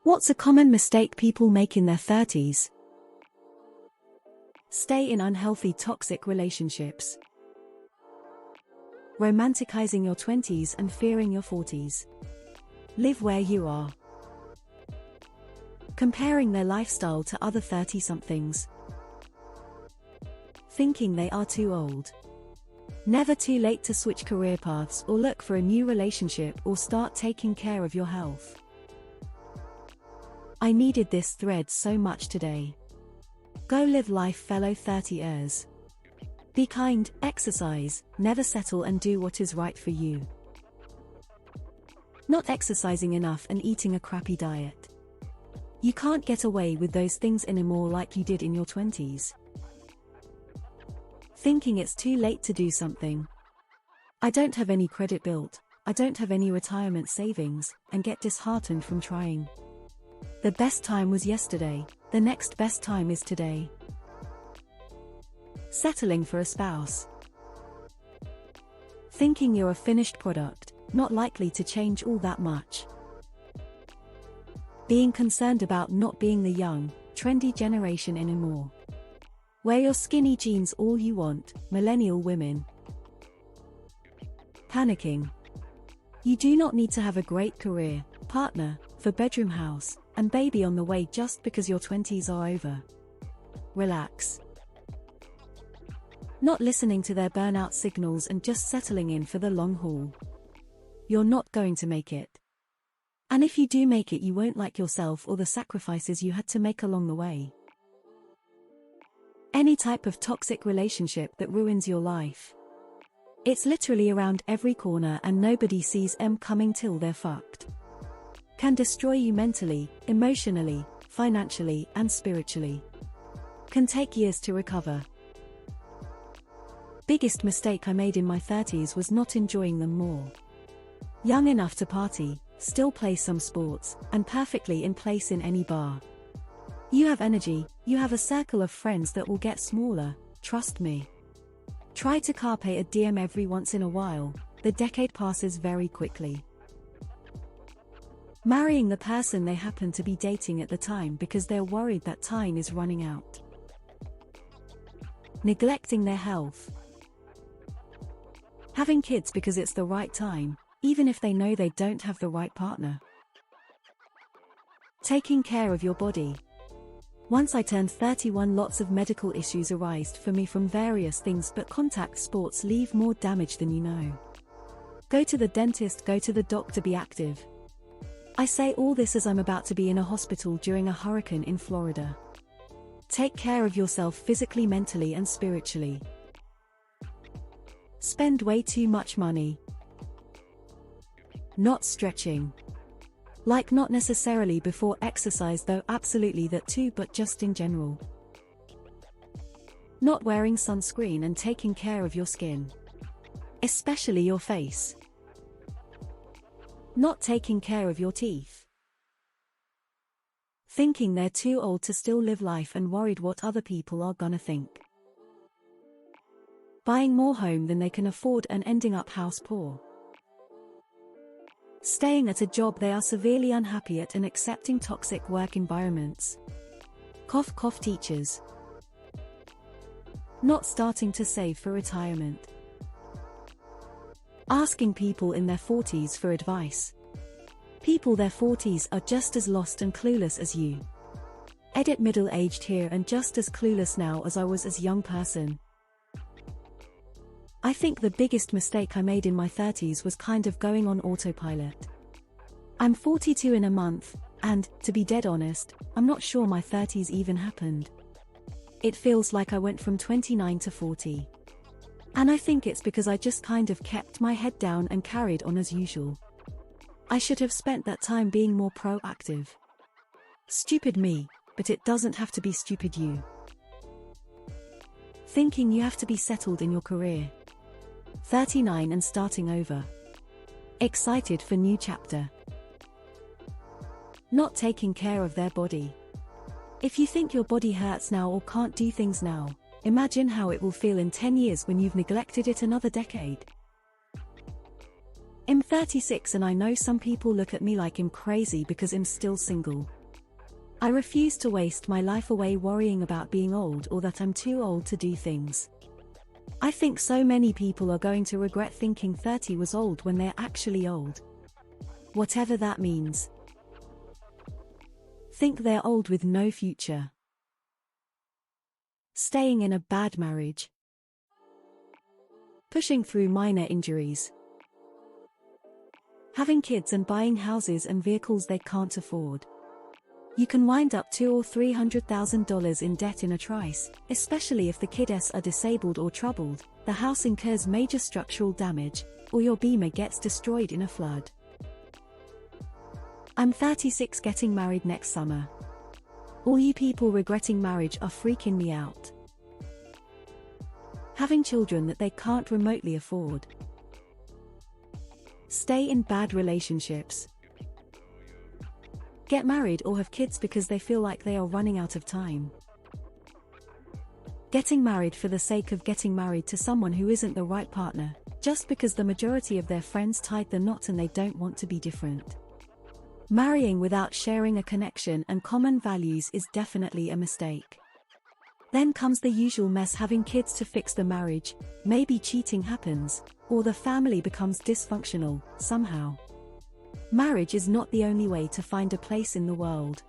What's a common mistake people make in their 30s? Stay in unhealthy toxic relationships. Romanticizing your 20s and fearing your 40s. Live where you are. Comparing their lifestyle to other 30-somethings. Thinking they are too old. Never too late to switch career paths or look for a new relationship or start taking care of your health. I needed this thread so much today. Go live life, fellow 30ers. Be kind, exercise, never settle, and do what is right for you. Not exercising enough and eating a crappy diet. You can't get away with those things anymore like you did in your 20s. Thinking it's too late to do something. I don't have any credit built, I don't have any retirement savings, and get disheartened from trying. The best time was yesterday, the next best time is today. Settling for a spouse. Thinking you're a finished product, not likely to change all that much. Being concerned about not being the young, trendy generation anymore. Wear your skinny jeans all you want, millennial women. Panicking. You do not need to have a great career, partner, four-bedroom house, and baby on the way just because your 20s are over. Relax. Not listening to their burnout signals and just settling in for the long haul. You're not going to make it. And if you do make it, you won't like yourself or the sacrifices you had to make along the way. Any type of toxic relationship that ruins your life. It's literally around every corner and nobody sees them coming till they're fucked. Can destroy you mentally, emotionally, financially, and spiritually. Can take years to recover. Biggest mistake I made in my 30s was not enjoying them more. Young enough to party, still play some sports, and perfectly in place in any bar. You have energy, you have a circle of friends that will get smaller, trust me. Try to carpe a diem every once in a while, the decade passes very quickly. Marrying the person they happen to be dating at the time because they're worried that time is running out. Neglecting their health. Having kids because it's the right time, even if they know they don't have the right partner. Taking care of your body. Once I turned 31, lots of medical issues arised for me from various things, but contact sports leave more damage than you know. Go to the dentist, go to the doctor, be active. I say all this as I'm about to be in a hospital during a hurricane in Florida. Take care of yourself physically, mentally, and spiritually. Spend way too much money. Not stretching. Like not necessarily before exercise though, absolutely that too, but just in general. Not wearing sunscreen and taking care of your skin. Especially your face. Not taking care of your teeth. Thinking they're too old to still live life and worried what other people are gonna think. Buying more home than they can afford and ending up house poor. Staying at a job they are severely unhappy at and accepting toxic work environments. Cough cough, teachers. Not starting to save for retirement. Asking people in their 40s for advice. People their 40s are just as lost and clueless as you. Edit middle-aged here and just as clueless now as I was as young person. I think the biggest mistake I made in my 30s was kind of going on autopilot. I'm 42 in a month, and, to be dead honest, I'm not sure my 30s even happened. It feels like I went from 29 to 40. And I think it's because I just kind of kept my head down and carried on as usual. I should have spent that time being more proactive. Stupid me, but it doesn't have to be stupid you. Thinking you have to be settled in your career. 39 and starting over. Excited for new chapter. Not taking care of their body. If you think your body hurts now or can't do things now, imagine how it will feel in 10 years when you've neglected it another decade. I'm 36 and I know some people look at me like I'm crazy because I'm still single. I refuse to waste my life away worrying about being old or that I'm too old to do things. I think so many people are going to regret thinking 30 was old when they're actually old. Whatever that means. Think they're old with no future. Staying in a bad marriage. Pushing through minor injuries. Having kids and buying houses and vehicles they can't afford. You can wind up $200,000 or $300,000 in debt in a trice, especially if the kids are disabled or troubled, the house incurs major structural damage, or your beamer gets destroyed in a flood. I'm 36 getting married next summer. All you people regretting marriage are freaking me out. Having children that they can't remotely afford. Stay in bad relationships. Get married or have kids because they feel like they are running out of time. Getting married for the sake of getting married to someone who isn't the right partner, just because the majority of their friends tied the knot and they don't want to be different. Marrying without sharing a connection and common values is definitely a mistake. Then comes the usual mess: having kids to fix the marriage, maybe cheating happens, or the family becomes dysfunctional, somehow. Marriage is not the only way to find a place in the world.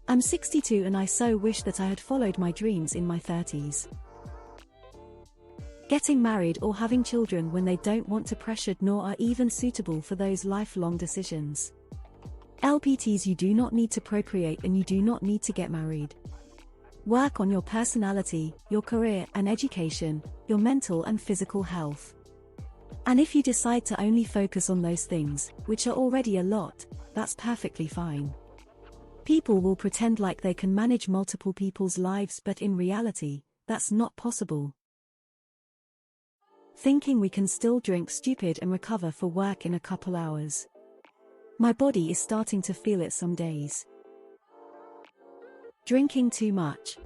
I'm 62 and I so wish that I had followed my dreams in my 30s. Getting married or having children when they don't want to pressured nor are even suitable for those lifelong decisions. LPTs, you do not need to procreate and you do not need to get married. Work on your personality, your career and education, your mental and physical health. And if you decide to only focus on those things, which are already a lot, that's perfectly fine. People will pretend like they can manage multiple people's lives, but in reality, that's not possible. Thinking we can still drink stupid and recover for work in a couple hours. My body is starting to feel it some days. Drinking too much.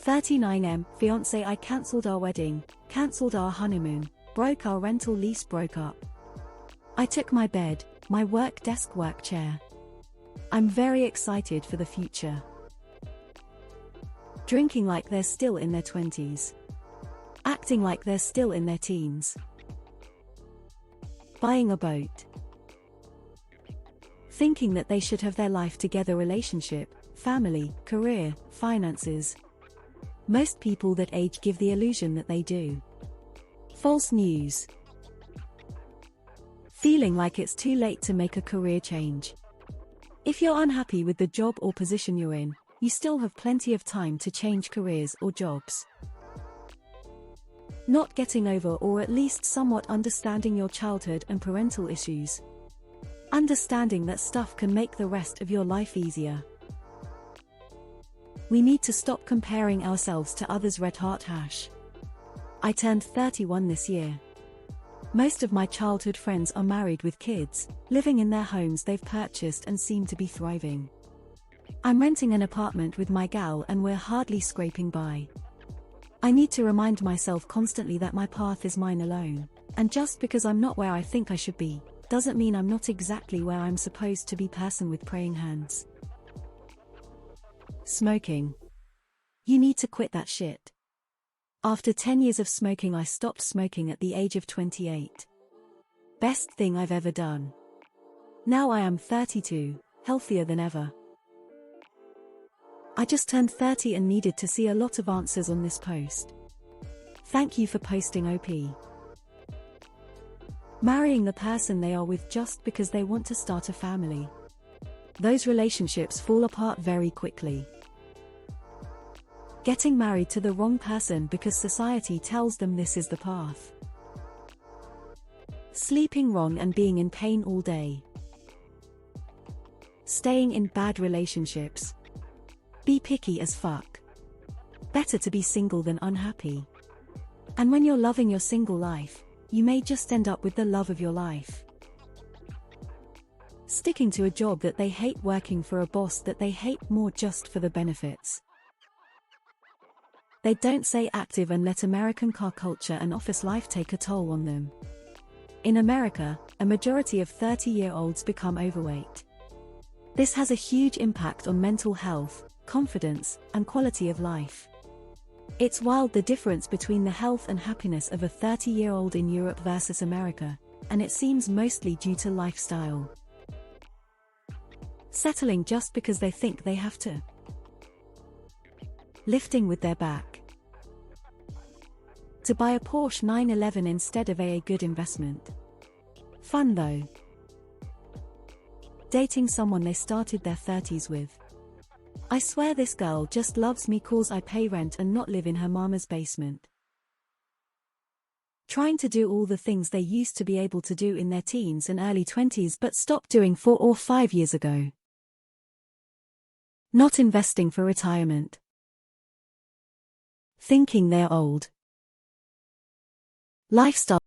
39M, fiancé, I cancelled our wedding, cancelled our honeymoon, broke our rental lease, broke up. I took my bed, my work desk, work chair. I'm very excited for the future. Drinking like they're still in their 20s. Acting like they're still in their teens. Buying a boat. Thinking that they should have their life together, relationship, family, career, finances. Most people that age give the illusion that they do. False news. Feeling like it's too late to make a career change. If you're unhappy with the job or position you're in, you still have plenty of time to change careers or jobs. Not getting over or at least somewhat understanding your childhood and parental issues. Understanding that stuff can make the rest of your life easier. We need to stop comparing ourselves to others. Red Heart Hash. I turned 31 this year. Most of my childhood friends are married with kids, living in their homes they've purchased and seem to be thriving. I'm renting an apartment with my gal and we're hardly scraping by. I need to remind myself constantly that my path is mine alone, and just because I'm not where I think I should be, doesn't mean I'm not exactly where I'm supposed to be. Person with praying hands. Smoking. You need to quit that shit. After 10 years of smoking, I stopped smoking at the age of 28. Best thing I've ever done. Now I am 32, healthier than ever. I just turned 30 and needed to see a lot of answers on this post. Thank you for posting, OP. Marrying the person they are with just because they want to start a family. Those relationships fall apart very quickly. Getting married to the wrong person because society tells them this is the path. Sleeping wrong and being in pain all day. Staying in bad relationships. Be picky as fuck. Better to be single than unhappy. And when you're loving your single life, you may just end up with the love of your life. Sticking to a job that they hate, working for a boss that they hate more just for the benefits. They don't stay active and let American car culture and office life take a toll on them. In America, a majority of 30-year-olds become overweight. This has a huge impact on mental health, confidence, and quality of life. It's wild the difference between the health and happiness of a 30-year-old in Europe versus America, and it seems mostly due to lifestyle. Settling just because they think they have to. Lifting with their back. To buy a Porsche 911 instead of a good investment. Fun though. Dating someone they started their 30s with. I swear this girl just loves me 'cause I pay rent and not live in her mama's basement. Trying to do all the things they used to be able to do in their teens and early 20s but stopped doing 4 or 5 years ago. Not investing for retirement. Thinking they're old. Lifestyle